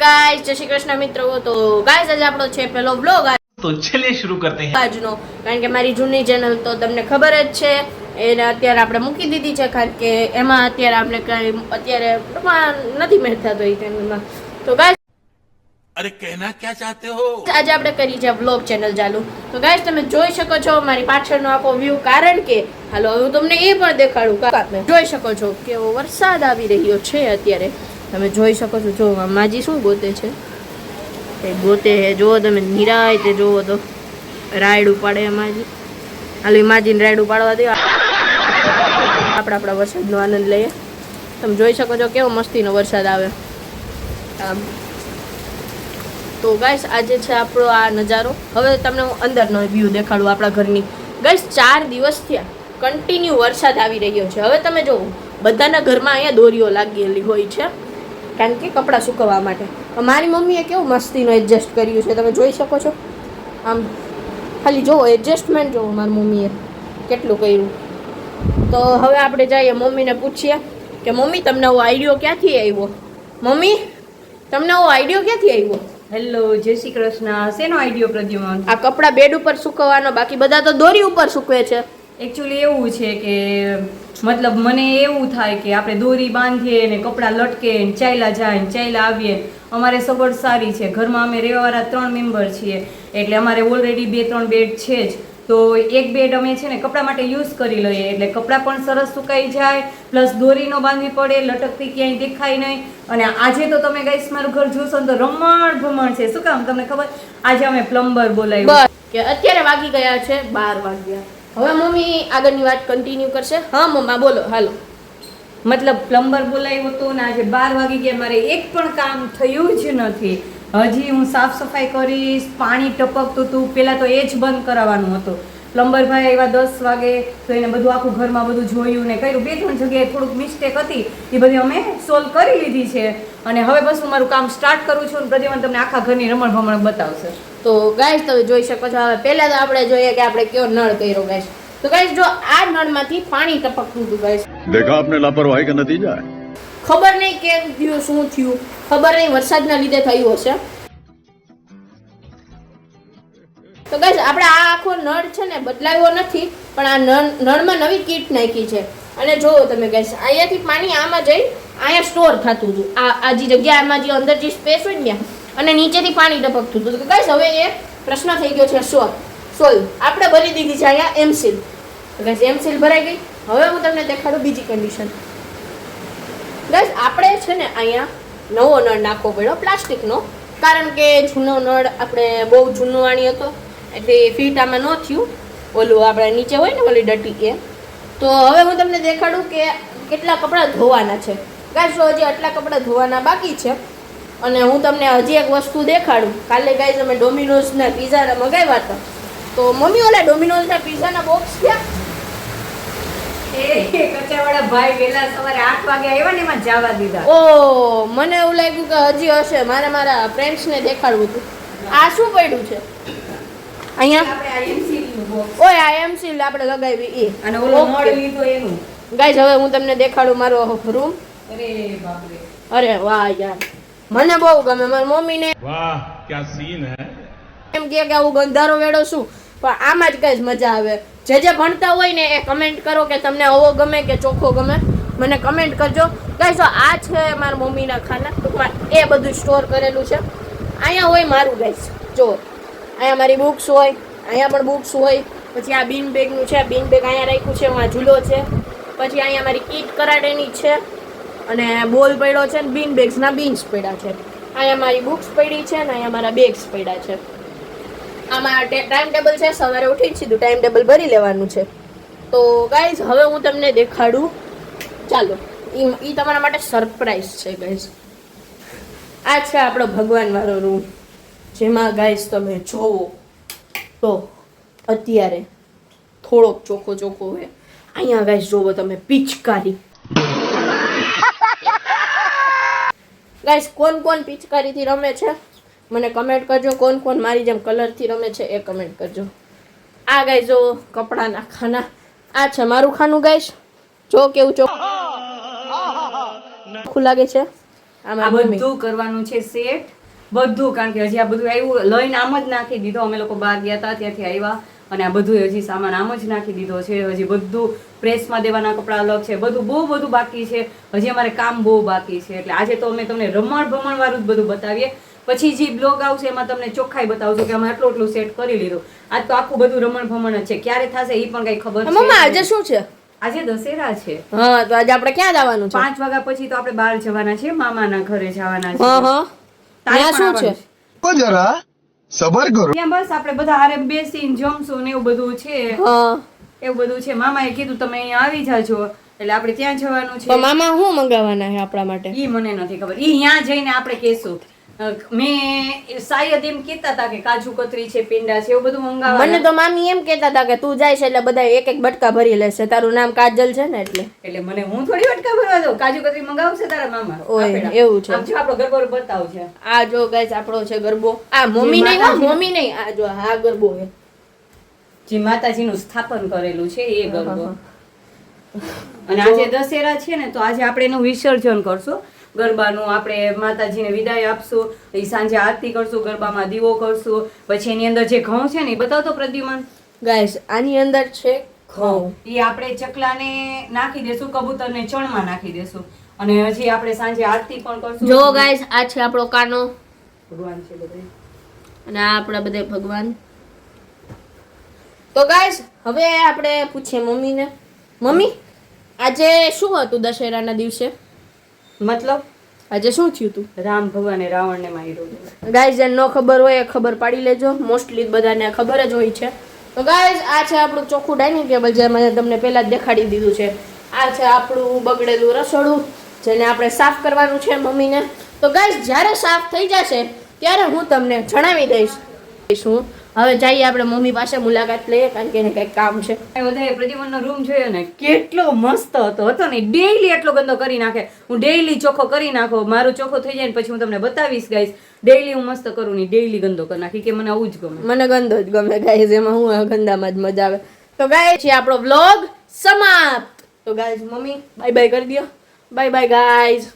Guys जय श्री कृष्ण मित्रों। तो गाइस आज આપણો છે પહેલો વ્લોગ। तो चलिए शुरू करते हैं આજનો, કારણ કે મારી જૂની ચેનલ તો તમને ખબર જ છે, એને અત્યારે આપણે મૂકી દીધી છે, કારણ કે એમાં અત્યારે આપણે કઈ અત્યારે નથી મેળતા તો એ ચેનલમાં। તો ગાઈસ अरे कहना क्या चाहते हो આજે આપણે કરી છે વ્લોગ ચેનલ ચાલુ। તો ગાઈસ તમે જોઈ શકો છો મારી પાછળનો આખો વ્યૂ, કારણ કે હાલો હું તમને એ પણ દેખાડું। તમે જોઈ શકો છો કેવો વરસાદ આવી રહ્યો છે અત્યારે, તમે જોઈ શકો છો। જો માજી શું ગોતે છે, એ ગોતે હે, જો તમે નિરાય તે જોવો તો રાયડ ઉપાડે માજી। હાલો માજીને રાયડ ઉપાડવા દો, આપણે આપણા વરસાદનો આનંદ લઈએ। તમે જોઈ શકો છો કેવો મસ્તીનો વરસાદ આવે। તો ગાઈસ આજે છે આપણો આ નજારો। હવે તમને હું અંદરનો વ્યૂ દેખાડું આપણા ઘરની। ગાઈસ 4 દિવસ થયા કન્ટિન્યુ વરસાદ આવી રહ્યો છે। હવે તમે જુઓ બધાના ઘરમાં અહીંયા દોરીઓ લાગેલી હોય છે, કારણ કે કપડાં સુકવવા માટે। મારી મમ્મીએ કેવું મસ્તીનું એડજસ્ટ કર્યું છે, તમે જોઈ શકો છો। આમ ખાલી જુઓ એડજસ્ટમેન્ટ જુઓ મારી મમ્મીએ કેટલું કર્યું। તો હવે આપણે જઈએ મમ્મીને પૂછીએ કે મમ્મી તમને આવો આઈડિયો ક્યાંથી આવ્યો? મમ્મી તમને આવો આઈડિયો ક્યાંથી આવ્યો? હેલો, જય શ્રી કૃષ્ણ। શેનો આઈડિયો પ્રદ્યુમન? આ કપડાં બેડ ઉપર સુકવવાનો, બાકી બધા તો દોરી ઉપર સૂકવે છે। એકચ્યુઅલી એવું છે કે મતલબ મને એવું થાય કે આપણે દોરી બાંધીએ ને કપડાં લટકે ને ચાલ્યા જાય ને ચાલ્યા આવીએ। અમારે સગવડ સારી છે, ઘરમાં અમે રહેવાવાળા 3 મેમ્બર છીએ, એટલે અમારે ઓલરેડી 2-3 બેડ છે જ। તો એક બેડ અમે છે ને કપડાં માટે યુઝ કરી લઈએ, એટલે કપડાં પણ સરસ સુકાઈ જાય, પ્લસ દોરી ન બાંધવી પડે, લટકતી ક્યાંય દેખાય નહીં। અને આજે તો તમે ગાઈસ મારું ઘર જોશો ને તો રમણ ભમણ છે। શું કામ તમને ખબર? આજે અમે પ્લમ્બર બોલાવ્યો કે અત્યારે વાગી ગયા છે 12 વાગ્યા। હવે મમ્મી આગળની વાત કન્ટિન્યુ કરશે। હા મમ્મા બોલો, હાલો। મતલબ પ્લમ્બર બોલાવ્યો તો ને આજે 12 વાગી ગયા, મારે એક પણ કામ થયું જ નથી। હજી હું સાફ સફાઈ કરીશ, પાણી ટપકતું હતું, પહેલાં તો એ જ બંધ કરાવવાનું હતું। પ્લમ્બર ભાઈ આવ્યા 10 વાગે, તો એને બધું આખું ઘરમાં બધું જોયું ને કર્યું। 2-3 જગ્યાએ થોડુંક મિસ્ટેક હતી, એ બધી અમે સોલ્વ કરી લીધી છે, અને હવે બસ હું મારું કામ સ્ટાર્ટ કરું છું, અને પ્રતિમા તમને આખા ઘરની રમણ ભમણ બતાવશે। તો ગાઈસ તમે જોઈ શકો છો। હવે પહેલા તો આપણે જોઈએ કે આપણે કયો નળ કર્યો ગાઈસ। તો ગાઈસ જો આ નળમાંથી પાણી ટપકતું હતું ગાઈસ। देखा आपने लापरवाही का नतीजा है। ખબર નહીં કેમ થયું, શું થયું ખબર નહીં, વરસાદના લીધે થયું હશે। તો ગાઈસ આપણે આ આખો નળ છે ને બદલાવ્યો નથી, પણ આ નળમાં નવી કીટ નાખી છે। અને જોવો તમે ગાઈસ, અહીંયાથી પાણી આમાં જઈ અહીંયા સ્ટોર થતું હતું, આ જે જગ્યા આમાં જે અંદર જે સ્પેસ હોય ને, અને નીચેથી પાણી ટપકતું હતું। તો ગાઈસ હવે એ પ્રશ્ન થઈ ગયો છે સોલ્વ। આપણે ભરી દીધી છે અહીંયા એમસીલ। તો ગાઈસ એમસીલ ભરાઈ ગઈ। હવે હું તમને દેખાડું બીજી કન્ડિશન। ગાઈસ આપણે છે ને અહીંયા નવો નળ નાખવો પડ્યો પ્લાસ્ટિકનો, કારણ કે જૂનો નળ આપણે બહુ જૂનવાણી હતો, એટલે ફીટ આમાં ન થયું, ઓલું આપણે નીચે હોય ને ઓલી ડટી એ। તો હવે હું તમને દેખાડું કે કેટલા કપડાં ધોવાના છે ગાઈસ। હજી આટલા કપડાં ધોવાના બાકી છે, અને હું તમને હજી એક વસ્તુ દેખાડું। કાલે ગાઈસ અમે ડોમિનોઝના પિઝા મંગાવ્યા હતા, તો મમ્મી ઓલા ડોમિનોઝના પિઝાના બોક્સ ક્યાં? કચાવાળા ભાઈ વહેલા સવારે 8 વાગે આવ્યા ને એમાં જવા દીધા। ઓ મને એવું લાગ્યું કે હજી હશે, મારા ફ્રેન્ડ્સને દેખાડવું હતું। આ શું પડ્યું છે અહીંયા? આપણે આ એમસીલ નું બોક્સ, ઓય આ એમસીલ આપણે લગાવી એ, અને ઓલો નળ લીધો એનું। ગાઈસ હવે હું તમને દેખાડું મારો રૂમ। અરે બાપ રે, અરે વાહ યાર, મને બહુ ગમે। મારી મમ્મીને वाह क्या सीन है એમ કે આવું ગંધારો વેડો શું, પણ આમાં જ ગાઈસ મજા આવે। જે ભણતા હોય ને એ કમેન્ટ કરો કે તમને આવો ગમે કે ચોખ્ખો ગમે, મને કમેન્ટ કરજો ગાઈસ। આ છે મારા મમ્મીના ખાના, ટૂંકમાં એ બધું સ્ટોર કરેલું છે। અહીંયા હોય મારું ગાઈસ, જો અહીંયા મારી બુક્સ હોય, અહીંયા પણ બુક્સ હોય, પછી આ બીન બેગનું છે, બીન બેગ અહીંયા રાખ્યું છે, આ ઝૂલો છે, પછી અહીંયા મારી કીટ કરાટેની છે, અને બોલ પડ્યો છે, ને બીન બેગ્સના બીન્સ પડ્યા છે। અહીંયા મારી બુક્સ પડી છે, ને અહીંયા મારા બેગ્સ પડ્યા છે। આમાં ટાઈમ ટેબલ છે, સવારે ઉઠી સીધું ટાઈમ ટેબલ ભરી લેવાનું છે। તો ગાઈઝ હવે હું તમને દેખાડું, ચાલો એ તમારા માટે સરપ્રાઈઝ છે ગાઈઝ। આ છે આપણો ભગવાન વાળો રૂમ, જેમાં ગાઈઝ તમે જોવો તો અત્યારે થોડોક ચોખ્ખો હોય। અહીંયા ગાઈઝ જોવો તમે પિચકારી। ગાઈઝ કોણ પિચકારીથી રમે છે મને કમેન્ટ કરજો। કોણ મારી જેમ કલરથી રમે છે એ કમેન્ટ કરજો। આ ગાઈઝ જો કપડાના ખાના, આ છે મારું ખાનું ગાઈઝ। જો કેવું ચોખ્ખું લાગે છે। આમાં આ મમ્મી. બધું કરવાનું છે સેટ બધું, કારણ કે હજી આ બધું આવ્યું લઈને આમ જ નાખી દીધો. અમે લોકો બહાર ગયા હતા ત્યાંથી આવ્યા અને આ બધું હજી સામાન આમ જ નાખી દીધો છે. હજી બધું પ્રેસમાં દેવાના કપડાં અલગ છે, બધું બહુ બધું બાકી છે. હજી અમારે કામ બહુ બાકી છે. એટલે આજે તો અમે તમને રમણ ભમણ વાળું જ બધું બતાવીએ. પછી જે બ્લોગ આવશે એમાં તમને ચોખ્ખાઈ બતાવજો કે અમે આટલું સેટ કરી લીધું. આજ તો આખું બધું રમણ ભમણ જ છે. ક્યારે થશે એ પણ કઈ ખબર મમ્મા આજે છે. શું છે? આજે દશેરા છે. હા, તો આજે આપણે ક્યાં જવાનું છે? 5 વાગ્યા પછી તો આપણે બહાર જવાના છે, મામાના ઘરે જવાના છે. હા હા. તારે ત્યાં પણ શું છે? આવવાનું જરા સબર કરો. ત્યાં બસ આપણે બધા હારે બેસીને જમશું ને એવું બધું છે. હા, એવું બધું છે. મામાએ કીધું તમે અહીંયા આવી જાજો, એટલે આપણે ત્યાં જવાનું તો છે. મામા શું મંગાવવાના છે આપણા માટે? ઈ મને નથી ખબર. ઈ ત્યાં જઈને આપણે કહેશું. મેં શાયદ એમ કહેતા હતા કે કાજુ કતરી છે, પીંડા છે, એવું બધું મને મંગાવવાનું. તો મામી એમ કહેતા હતા કે તું જાય છે એટલે બધા એક એક બટકા ભરી લેશે. તારું નામ કાજલ છે ને એટલે. એટલે મને હું થોડી વટકા ભરવા દઉં. કાજુ કતરી મંગાવશે તારા મામા. ઓય, આપેલા. એવું છે. આમ જો આપણો ગરબો બતાવશે. આ જો ગાઈસ આપણો છે ગરબો. આ મમ્મી નહીં, હા મમ્મી નહીં, આ જો હા ગરબો છે. જે માતાજીનું સ્થાપન કરેલું છે એ ગરબો. અને આજે દશેરા છે ને, તો આજે આપણે એનું વિસર્જન કરશું ગરબાનું. આપણે માતાજીને વિદાય આપશું, એ સાંજે આરતી કરશું, ગરબામાં દીવો કરશું. પછી એની અંદર જે ઘઉં છે ને એ બતાવતો પ્રદ્યુમન. ગાઈસ આની અંદર છે ઘઉં. એ આપણે ચકલાને નાખી દેશું, કબૂતરને ચણમાં નાખી દેશું. અને હજી આપણે સાંજે આરતી પણ કરશું. જો ગાઈસ આ છે આપણો કાનો ભગવાન છે બધે. અને આ આપણા બધા ભગવાન. તો ગાઈસ હવે આપણે પૂછીએ મમ્મીને. મમ્મી આજે શું હતું દશેરાના દિવસે? મતલબ આજે શું થયું તું? રામ ભગવાને રાવણને માર્યો. ગાઈસ જેને ન ખબર હોય એ ખબર પાડી લેજો. મોસ્ટલી બધાને ખબર જ હોય છે. તો ગાઈસ આ છે આપણું ચોખ્ખું ડાઇનિંગ ટેબલ, જે મેં તમને પહેલા જ દેખાડી દીધું છે. આ છે આપણું બગડેલું રસોડું, જેને આપણે સાફ કરવાનું છે મમ્મીને. તો ગાઈસ જ્યારે સાફ થઈ જશે ત્યારે હું તમને જણાવી દઈશ. હવે જઈએ આપણે મમ્મી પાસે મુલાકાત લઈએ, કારણ કે એને કંઈક કામ છે. બધાએ પ્રદ્યુમનનો રૂમ જોયો ને, કેટલો મસ્ત હતો ને. ડેઈલી એટલો ગંદો કરી નાખે. હું ડેઈલી ચોખ્ખો કરી નાખો, મારો ચોખ્ખો થઈ જાય ને પછી હું તમને બતાવીશ ગાઈસ. ડેઈલી હું મસ્ત કરું ને ડેઈલી ગંદો કરી નાખી, કે મને આવું જ ગમે. મને ગંદો જ ગમે ગાઈસ, એમાં હું ગંદામાં જ મજા આવે. તો ગાઈસ છે આપણો વ્લોગ સમાપ્ત. તો ગાઈસ મમ્મી બાય બાય કરી દો. Bye bye guys.